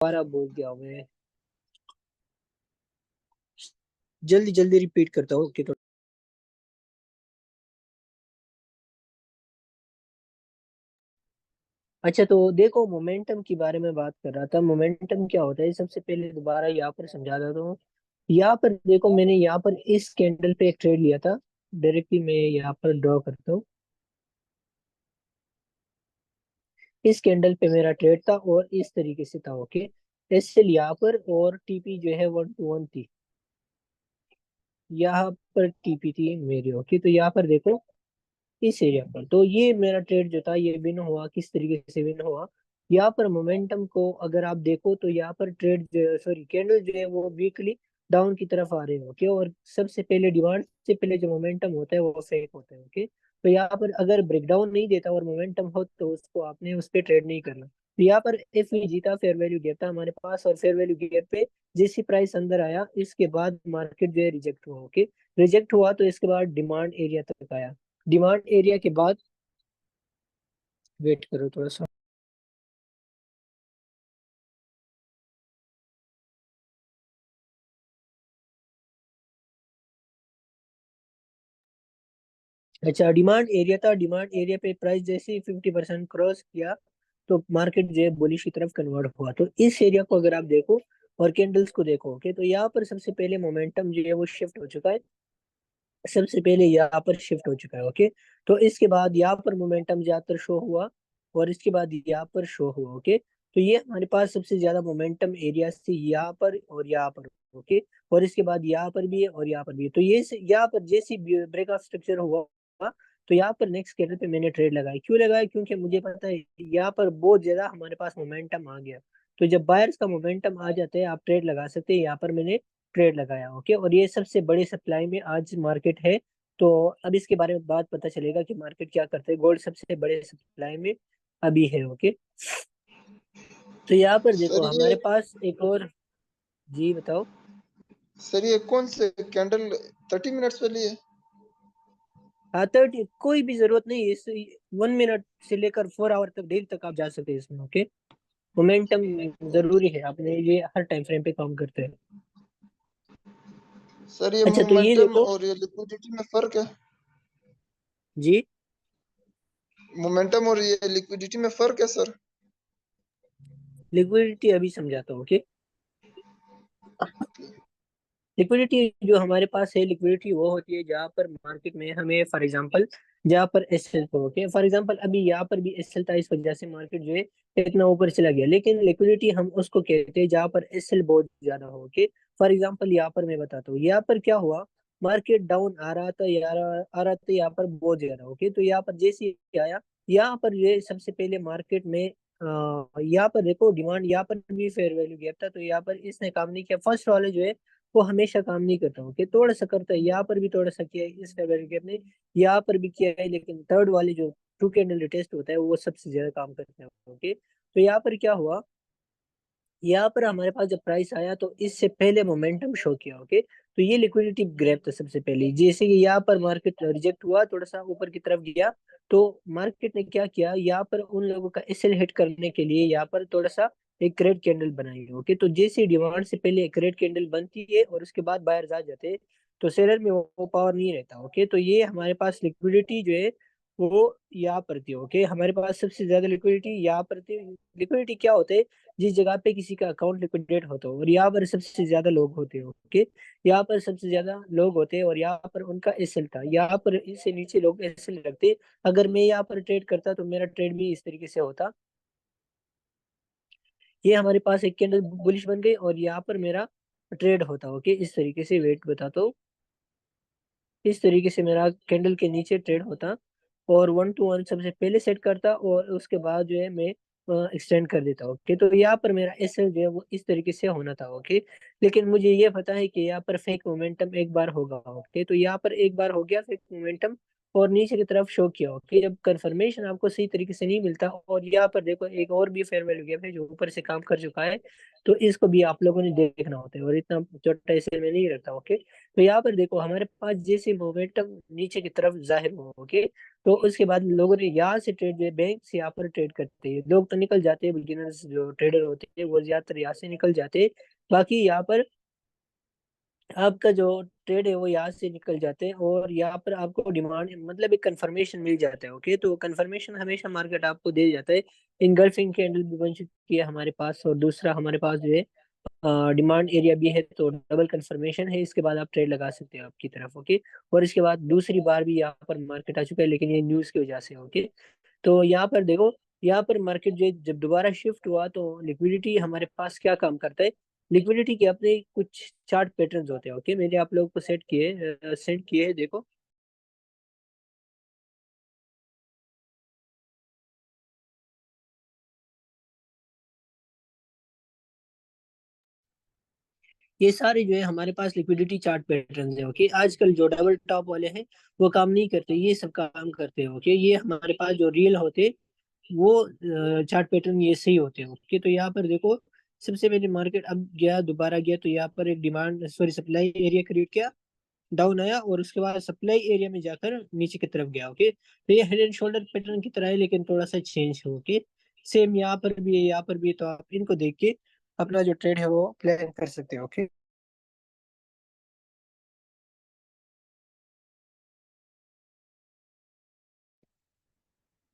दोबारा बोल दिया मैं, जल्दी जल्दी रिपीट करता हूँ कि तो। अच्छा तो देखो, मोमेंटम की बारे में बात कर रहा था। मोमेंटम क्या होता है, सबसे पहले दोबारा यहाँ पर समझा देता हूँ। यहाँ पर देखो, मैंने यहाँ पर इस कैंडल पे एक ट्रेड लिया था। डायरेक्टली मैं यहाँ पर ड्रॉ करता हूँ। इस कैंडल पे मेरा ट्रेड था और इस तरीके से था, ओके। एसएल यहाँ पर और टीपी जो है 1 to 1 थी। यहाँ पर टीपी थी मेरी, ओके। तो यहाँ पर देखो, इस एरिया पर तो ये मेरा ट्रेड जो था ये विन हुआ। किस तरीके से विन हुआ, यहाँ पर मोमेंटम को अगर आप देखो तो यहाँ पर ट्रेड जो है, सॉरी कैंडल जो है वो वीकली डाउन की तरफ आ रहे हैं, ओके। और सबसे पहले डिमांड से पहले जो मोमेंटम होता है वो फेक होता है, ओके। तो यहाँ पर अगर ब्रेकडाउन नहीं देता और मोमेंटम हो तो उसको आपने उस पर ट्रेड नहीं करना। तो यहाँ पर एफ जीता, फेयर वैल्यू गैप था हमारे पास, और फेयर वैल्यू गैप पे जैसी प्राइस अंदर आया इसके बाद मार्केट जो है रिजेक्ट हुआ, ओके। रिजेक्ट हुआ तो इसके बाद डिमांड एरिया तक आया। डिमांड एरिया के बाद, वेट करो थोड़ा सा। अच्छा, डिमांड एरिया था। डिमांड एरिया पे प्राइस जैसे ही 50% क्रॉस किया तो मार्केट जो है बुलिश की तरफ कन्वर्ट हुआ। तो इस एरिया को अगर आप देखो और कैंडल्स को देखो, ओके, तो यहाँ पर सबसे पहले मोमेंटम जो है वो शिफ्ट हो चुका है। सबसे पहले यहाँ पर शिफ्ट हो चुका है, ओके। तो इसके बाद यहाँ पर मोमेंटम ज्यादातर शो हुआ और इसके बाद यहाँ पर शो हुआ, ओके। तो ये हमारे पास सबसे ज्यादा मोमेंटम एरिया से यहाँ पर और यहाँ पर, ओके। और इसके बाद यहाँ पर भी है और यहाँ पर भी है। तो ये यहाँ पर जैसी ब्रेकआउट स्ट्रक्चर हुआ तो यहाँ पर नेक्स्ट कैंडल पे मैंने ट्रेड लगाई। क्यों लगाया, क्योंकि मुझे पता है यहाँ पर बहुत ज्यादा हमारे पास मोमेंटम आ गया। तो जब बायर्स का मोमेंटम आ जाता है आप ट्रेड लगा सकते हैं। यहाँ पर मैंने ट्रेड लगाया, ओके। और ये सबसे बड़े सप्लाई में आज मार्केट है। तो अब इसके बारे में बात पता चलेगा कि मार्केट क्या करते हैं। गोल्ड सबसे बड़े सप्लाई में अभी है, ओके। तो यहाँ पर देखो सर ये हमारे पास एक और, जी बताओ। सर ये कौन से कैंडल 30 मिनट्स वाली है? हाँ 30, कोई भी जरूरत नहीं है इस 1 मिनट से लेकर 4 आवर तक, डेली तक आप जा सकते हैं इसमें, ओके। मोमेंटम जरूरी है, आपने ये हर टाइम फ्रेम पे काम करते हैं। सर ये अच्छा तो ये मोमेंटम देखो, और ये लिक्विडिटी में फर्क है? जी, मोमेंटम और ये लिक्विडिटी में फर्क है सर? लिक्विडिटी अभी समझाता हूँ, ओके। लिक्विडिटी जो हमारे पास है, लिक्विडिटी वो होती है जहाँ पर मार्केट में हमें, फॉर एग्जांपल, जहाँ पर एसएल को, ओके, फॉर एग्जांपल अभी यहाँ पर भी एसएल था, इस वजह से मार्केट जो है इतना ऊपर चला गया। लेकिन लिक्विडिटी हम उसको कहते हैं जहाँ पर एसएल बहुत ज्यादा हो, ओके। फॉर एग्जांपल यहाँ पर मैं बताता हूँ, यहाँ पर क्या हुआ, मार्केट डाउन आ रहा था, यार आ रहा था यहाँ पर बहुत ज्यादा, ओके। तो यहाँ पर जैसे ही आया, यहाँ पर ये सबसे पहले मार्केट में यहाँ पर देखो डिमांड, यहाँ पर भी फेयर वैल्यू गैप था, तो यहाँ पर इसने काम नहीं किया। फर्स्ट वाले जो है वो हमेशा काम नहीं करता, ओके, थोड़ा सा करता है। यहाँ पर भी थोड़ा सा किया है इस फेब्रुअरी के अपने, यहाँ पर भी किया है, लेकिन थर्ड वाले जो टू कैंडल टेस्ट होता है वो सबसे ज्यादा काम करते हैं, ओके। तो यहाँ पर क्या हुआ, यहाँ पर हमारे पास जब प्राइस आया तो इससे पहले मोमेंटम शो किया, ओके। तो ये लिक्विडिटी ग्रैब था सबसे पहले। जैसे कि यहाँ पर मार्केट रिजेक्ट हुआ, थोड़ा सा ऊपर की तरफ गया, तो मार्केट ने क्या किया, यहाँ पर उन लोगों का एसएल हिट करने के लिए यहाँ पर थोड़ा सा एक रेड कैंडल बनाई, ओके। तो जैसे डिमांड से पहले एक रेड कैंडल बनती है और उसके बाद बायर्स आ जाते हैं, तो सेलर में वो पावर नहीं रहता, ओके। तो ये हमारे पास लिक्विडिटी जो है वो यहाँ पर थी, ओके। हमारे पास सबसे ज्यादा लिक्विडिटी यहाँ पर थी। लिक्विडिटी क्या होता है, जिस जगह पे किसी का अकाउंट लिक्विडेट होता हो और यहाँ पर सबसे ज्यादा लोग होते हो, ओके। यहाँ पर सबसे ज्यादा लोग होते हैं और यहाँ पर उनका एसएल था। यहाँ पर इससे नीचे लोग एसएल रखते। अगर मैं यहाँ पर ट्रेड करता तो मेरा ट्रेड भी इस तरीके से होता। ये हमारे पास एक कैंडल बुलिश बन गई और यहाँ पर मेरा ट्रेड होता, ओके। इस तरीके से, वेट बताता हूँ, इस तरीके से मेरा कैंडल के नीचे ट्रेड होता और 1 to 1 सबसे पहले सेट करता और उसके बाद जो है मैं एक्सटेंड कर देता, ओके। तो यहाँ पर मेरा एसएल जो है वो इस तरीके से होना था, ओके। लेकिन मुझे ये पता है कि यहाँ पर फेक मोमेंटम एक बार होगा, ओके। तो यहाँ पर एक बार हो गया फेक मोमेंटम और नीचे की तरफ शो किया, ओके। जब कंफर्मेशन आपको सही तरीके से नहीं मिलता, और यहाँ पर देखो एक और भी फेयर वैल्यू गैप है जो ऊपर से काम कर चुका है, तो इसको भी आप लोगों ने देखना होता है, और इतना छोटा इसे में नहीं रखता। ओके, तो यहाँ पर देखो हमारे पास जैसे मोमेंटम नीचे की तरफ जाहिर हुआ, ओके, तो उसके बाद लोगों ने यहाँ से ट्रेड, बैंक से यहाँ पर ट्रेड करते हैं लोग, तो निकल जाते हैं, बिगिनर्स जो ट्रेडर होते हैं वो ज्यादातर यहाँ से निकल जाते हैं। बाकी यहाँ पर आपका जो ट्रेड है वो यहाँ से निकल जाते हैं, और यहाँ पर आपको डिमांड मतलब एक कंफर्मेशन मिल जाता है। ओके, तो कंफर्मेशन हमेशा मार्केट आपको दे जाता है। इनगल्फिंग कैंडल भी बन चुकी है हमारे पास, और दूसरा हमारे पास जो है डिमांड एरिया भी है, तो डबल कंफर्मेशन है, इसके बाद आप ट्रेड लगा सकते हो आपकी तरफ। ओके, और इसके बाद दूसरी बार भी यहाँ पर मार्केट आ चुका है, लेकिन ये न्यूज की वजह से। ओके, तो यहाँ पर देखो, यहाँ पर मार्केट जो जब दोबारा शिफ्ट हुआ तो लिक्विडिटी हमारे पास क्या काम करता है। लिक्विडिटी के अपने कुछ चार्ट पैटर्न्स होते हैं। ओके, मैंने आप लोगों को सेंड किए हैं, देखो। ये सारे जो है हमारे पास लिक्विडिटी चार्ट पैटर्न्स है। ओके, आजकल जो डबल टॉप वाले हैं वो काम नहीं करते, ये सब काम करते हैं। ओके, ये हमारे पास जो रियल होते वो चार्ट पैटर्न ये सही होते हैं। ओके, तो यहाँ पर देखो, सबसे पहले मार्केट अब गया, दोबारा गया, तो यहाँ पर एक demand sorry supply area create किया, डाउन आया, और उसके बाद सप्लाई एरिया में जाकर नीचे की तरफ गया। ओके, तो ये हेड एंड शोल्डर पैटर्न की तरह है, लेकिन थोड़ा सा चेंज है। ओके, सेम यहाँ पर भी है, यहाँ पर भी है, तो आप इनको देख के अपना जो ट्रेड है वो प्लान कर सकते हो। ओके,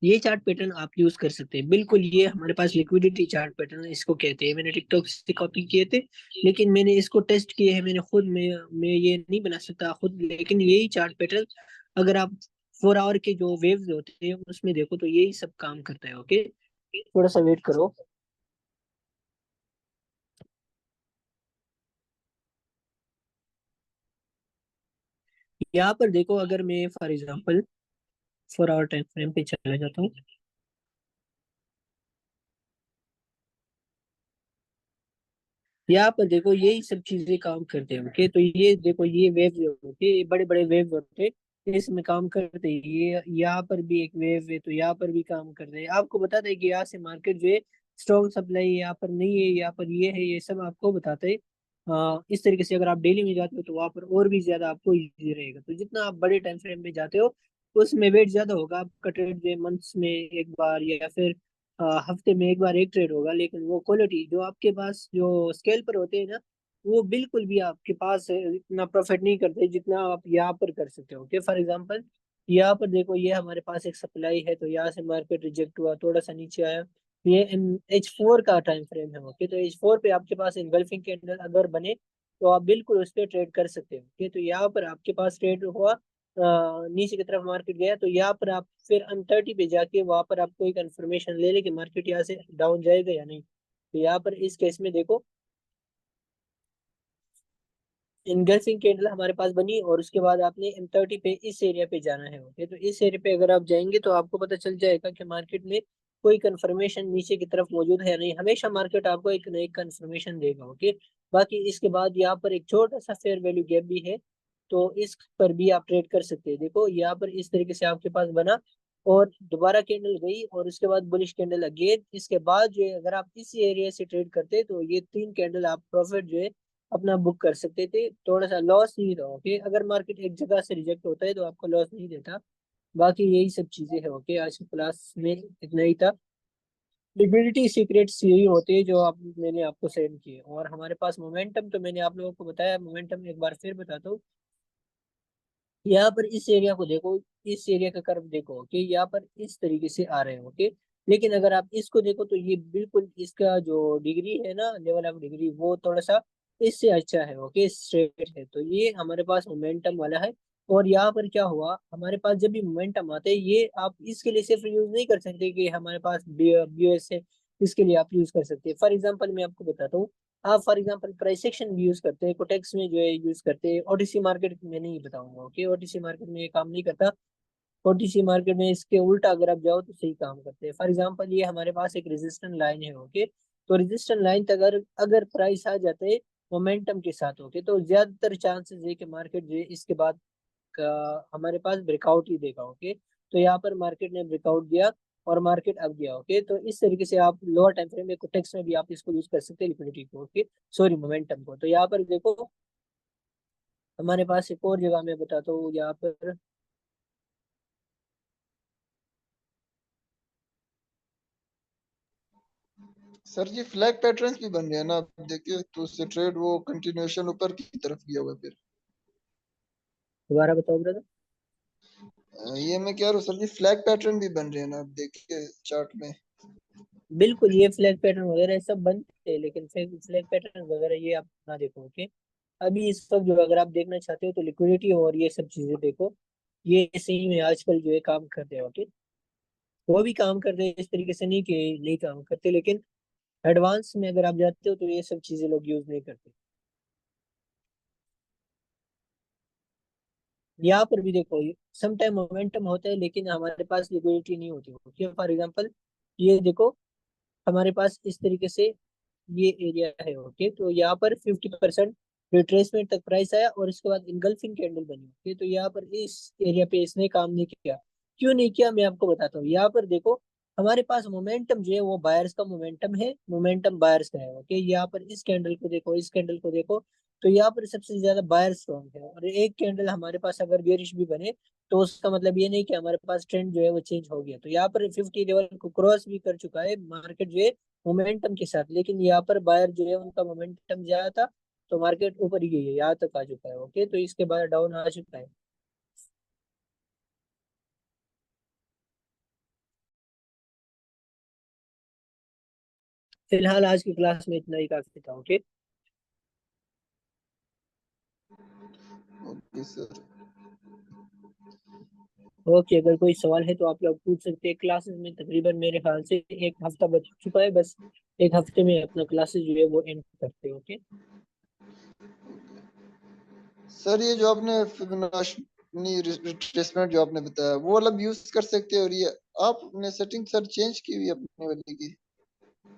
ये चार्ट पैटर्न आप यूज कर सकते हैं बिल्कुल। ये हमारे पास लिक्विडिटी चार्ट पैटर्न इसको कहते हैं, मैंने टिकटॉक से कॉपी किए थे, लेकिन मैंने इसको टेस्ट किए हैं, मैंने खुद में मैं ये नहीं बना सकता खुद, लेकिन यही चार्ट पैटर्न अगर आप 4 आवर के जो वेव्स होते हैं उसमें देखो तो यही सब काम करता है। ओके, थोड़ा सा वेट करो। यहाँ पर देखो, अगर मैं for example 4 hour time frame पे चला जाता हूँ, यहाँ पर देखो यही सब चीजें काम करते हैं। ओके, तो ये देखो, ये वेव जो होते हैं, ये बड़े बड़े वेव होते हैं, इसमें काम करते हैं। ये यहाँ पर भी एक वेव है, तो यहाँ पर भी काम कर रहे हैं। आपको बताते हैं कि यहाँ से मार्केट जो है स्ट्रॉन्ग सप्लाई यहाँ पर नहीं है, यहाँ पर ये है, ये सब आपको बताते हैं। इस तरीके से अगर आप डेली में जाते हो तो वहां पर और भी ज्यादा आपको इजी रहेगा। तो जितना आप बड़े टाइम फ्रेम में जाते हो उसमें वेट ज्यादा होगा, आपका ट्रेड जो है मंथ्स में एक बार या फिर हफ्ते में एक बार एक ट्रेड होगा, लेकिन वो क्वालिटी जो आपके पास जो स्केल पर होते हैं ना, वो बिल्कुल भी आपके पास इतना प्रॉफिट नहीं करते जितना आप यहाँ पर कर सकते हो। कि फॉर एग्जांपल यहाँ पर देखो, ये हमारे पास एक सप्लाई है, तो यहाँ से मार्केट रिजेक्ट हुआ, थोड़ा सा नीचे आया, ये H4 का टाइम फ्रेम है। ओके, तो H4 पे आपके पास इनगल्फिंग कैंडल अगर बने तो आप बिल्कुल उस पर ट्रेड कर सकते हो। ओके, तो यहाँ पर आपके पास ट्रेड हुआ, नीचे की तरफ मार्केट गया, तो यहाँ पर आप फिर अन 30 पे जाके वहां पर आप कोई कंफर्मेशन ले ले कि मार्केट यहाँ से डाउन जाएगा या नहीं। तो यहाँ पर इस केस में देखो, इनगल्फिंग कैंडल हमारे पास बनी, और उसके बाद आपने M30 पे इस एरिया पे जाना है। ओके, तो इस एरिया पे अगर आप जाएंगे तो आपको पता चल जाएगा कि मार्केट में कोई कंफर्मेशन नीचे की तरफ मौजूद है या नहीं। हमेशा मार्केट आपको एक नई कंफर्मेशन देगा। ओके, बाकी इसके बाद यहाँ पर एक छोटा सा फेयर वैल्यू गैप भी है, तो इस पर भी आप ट्रेड कर सकते हैं। देखो यहाँ पर इस तरीके से आपके पास बना, और दोबारा कैंडल गई, और उसके बाद बुलिश कैंडल अगेन, इसके बाद जो है अगर आप इस एरिया से ट्रेड करते तो ये 3 कैंडल आप प्रॉफिट जो है अपना बुक कर सकते थे, थोड़ा सा लॉस नहीं था। ओके, अगर मार्केट एक जगह से रिजेक्ट होता है तो आपको लॉस नहीं देता। बाकी यही सब चीजें हैं। ओके, आज की क्लास में इतना ही था। लिक्विडिटी सीक्रेट्स यही होते हैं जो आप मैंने आपको सेंड किए, और हमारे पास मोमेंटम तो मैंने आप लोगों को बताया। मोमेंटम एक बार फिर बताता हूँ, यहाँ पर इस एरिया को देखो, इस एरिया का कर्व देखो कि यहाँ पर इस तरीके से आ रहे हैं। ओके, लेकिन अगर आप इसको देखो तो ये बिल्कुल इसका जो डिग्री है ना, लेवल ऑफ डिग्री, वो थोड़ा सा इससे अच्छा है। ओके, स्ट्रेट है, तो ये हमारे पास मोमेंटम वाला है। और यहाँ पर क्या हुआ, हमारे पास जब भी मोमेंटम आते हैं, ये आप इसके लिए सिर्फ यूज नहीं कर सकते कि हमारे पास BOS है, इसके लिए आप यूज कर सकते हैं। फॉर एग्जाम्पल मैं आपको बताता हूँ, आप फॉर एग्जांपल प्राइस सेक्शन भी यूज करते हैं, कोटेक्स में जो है यूज करते हैं, OTC मार्केट में नहीं बताऊंगा। ओके, OTC मार्केट में ये काम नहीं करता। OTC मार्केट में इसके उल्टा अगर आप जाओ तो सही काम करते हैं। फॉर एग्जांपल ये हमारे पास एक रेजिस्टेंस लाइन है। ओके, तो रेजिस्टेंस लाइन तक अगर अगर प्राइस आ जाते हैं मोमेंटम के साथ, ओके, तो ज्यादातर चांसेस है कि मार्केट जो है इसके बाद का हमारे पास ब्रेकआउट ही देगा। ओके, तो यहाँ पर मार्केट ने ब्रेकआउट दिया, और मार्केट अप गया। ओके, तो इस तरीके से आप लोअर टाइम फ्रेम में टेक्स्ट में भी आप इसको यूज कर सकते हैं लिक्विडिटी को। ओके, सॉरी मोमेंटम को। तो यहाँ पर देखो हमारे पास एक और जगह मैं बताता हूँ यहाँ पर। सर जी फ्लैग पैटर्न्स भी बन रहे हैं ना, आप देखिए तो उससे ट्रेड वो कंटिन्यूएशन ऊपर की तरफ गया हुआ है फिर। दोबारा बताओ ब्रदर। ये मैं कह रहा हूँ सर जी फ्लैग पैटर्न भी बन रहे हैं ना, आप देखिए चार्ट में। बिल्कुल, ये फ्लैग पैटर्न वगैरह सब बनते हैं, लेकिन फ्लैग पैटर्न वगैरह ये आप ना देखो। ओके, अभी इस वक्त जो अगर आप देखना चाहते हो तो लिक्विडिटी और ये सब चीजें देखो, ये सही में आजकल जो है काम करते हैं। ओके, वो भी काम करते हैं, इस तरीके से नहीं कि नहीं काम करते, लेकिन एडवांस में अगर आप जाते हो तो ये सब चीजें लोग यूज नहीं करते। यहाँ पर भी देखो सम टाइम मोमेंटम होता है लेकिन हमारे पास लिक्विडिटी नहीं होती। ओके, फॉर एग्जांपल ये देखो हमारे पास इस तरीके से ये एरिया है। ओके, तो यहाँ पर 50% रिट्रेसमेंट तक प्राइस आया और इसके बाद इनगल्फिंग कैंडल बनी। ओके, तो यहाँ पर इस एरिया पे इसने काम नहीं किया। क्यों नहीं किया मैं आपको बताता हूँ। यहाँ पर देखो हमारे पास मोमेंटम जो है वो बायर्स का मोमेंटम है, मोमेंटम बायर्स का है। ओके, यहाँ पर इस कैंडल को देखो, इस कैंडल को देखो, तो यहाँ पर सबसे ज्यादा बायर स्ट्रॉन्ग है। और एक कैंडल हमारे पास अगर बेरिश भी बने तो उसका मतलब ये नहीं कि हमारे पास ट्रेंड जो है वो चेंज हो गया। तो यहाँ पर 50 लेवल को क्रॉस भी कर चुका है मार्केट जो है मोमेंटम के साथ, लेकिन यहाँ पर बायर जो है उनका मोमेंटम ज्यादा था तो मार्केट ऊपर ही गई है, यहाँ तक आ चुका है। ओके, तो इसके बाद डाउन आ चुका है। फिलहाल आज की क्लास में इतना ही काफी था। ओके। Okay sir. ओके, अगर कोई सवाल है तो आप लोग पूछ सकते हैं। क्लासेस में तकरीबन मेरे ख्याल से एक हफ्ता बच चुका है, बस एक हफ्ते में अपना क्लासेस जो है वो एंड करते हैं। ओके। सर ये जो आपने फिबोनाची रिट्रेसमेंट जो आपने बताया वो वाला भी यूज कर सकते हैं, और ये आपने सेटिंग सर चेंज की हुई है अपने वाले की।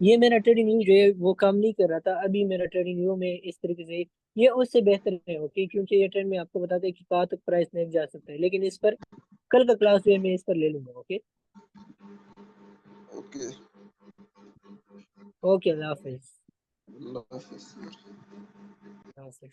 ये मेरा ट्रेडिंग व्यू जो है वो काम नहीं कर रहा था, अभी मेरा ट्रेडिंग व्यू में इस तरीके से ये उससे बेहतर है। ओके, क्योंकि ये ट्रेंड में आपको बताते हैं कि कहाँ तक प्राइस नहीं जा सकता है, लेकिन इस पर कल का क्लास जो है मैं इस पर ले लूंगा। ओके। ओके। ओके, अल्लाह हाफिज। अल्लाह हाफिज सर। अल्लाह हाफिज।